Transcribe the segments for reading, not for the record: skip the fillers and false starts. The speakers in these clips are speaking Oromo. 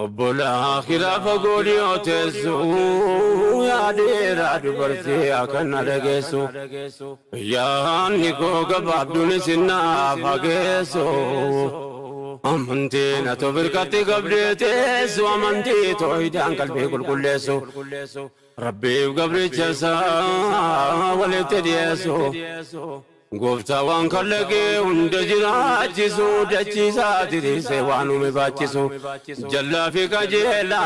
Obbola khilaafa godhiyoo teessoo yaadeera dubartii akkanna dhageessu yaanni koo gabaabduunis naaf hageessu amantii na tofirkatti gabdee teessu amantii tooyidaan qalbii qulqulleessu rabbiif gabricha isaa walitti dhiyeessu Gooftaa waan kallaqee hunda jiraachisu dachiisaa tiriisee waan uume baachisu jallaa fi qajeelaa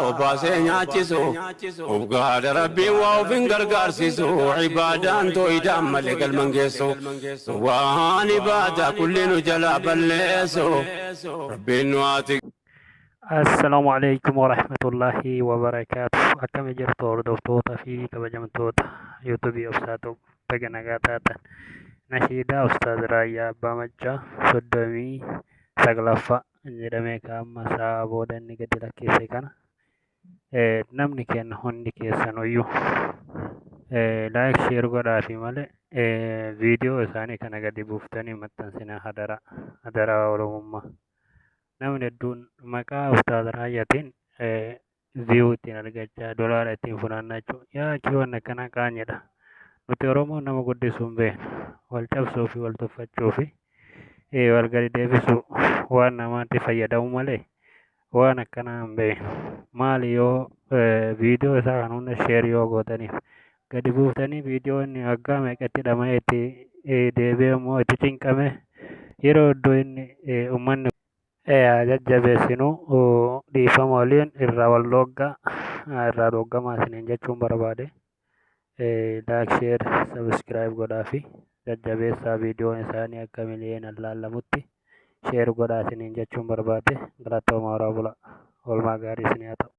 obaasee nyaachisu obgaadha rabbiin waa ofin gargaarsisu ibaadaan tooyidaan malee galman geessu waan ibaadaa kullinu jalaa balleessu rabbiin nu haati. السلام عليكم ورحمة الله وبركاته. أكم جرت وردوتوتا في كبجمتوتا يوتيوب أفساتو بجناغاتاتا نشيدا أستاذ رايا بامجا صدومي سغلفا جرمي كاما سابودا نيجاتي لكيسي كان نمني كن هندي كيسانويو لايك شير غدا في مالي فيديو إساني كان غادي بوفتاني متنسينا هدرا ورمما namni hedduun maqaa ustaaza Raayyaatiin viyuu ittiin argachaa dolaara ittiin funaannaa jechuudha. Yaa kiiwwan akkanaa qaanidha. Nuti Oromoon nama guddisuu hin beeknu. Wal cabsuu fi wal tuffachuu fi wal gadi deebisuu waan namaatti fayyadamu malee waan akkanaa hin beeknu. Maali yoo viidiyoo isaa kan hunda sheer yoo gootaniif gadi buuftanii viidiyoo inni waggaa meeqatti dhama'ee itti deebi'ee immoo itti cinqame yeroo iddoo inni uummanni jajjabeessinu dhiifama waliin irraa wal dhoggamaa isiniin jechuun barbaade laayik sheer sabiskiraayib godhaa fi jajjabeessaa viidiyoon isaanii akka miliyoonaan laallamutti sheer godhaa isiniin jechuun barbaade galatoomaa warra bula oolmaa gaarii isinii haa ta'u.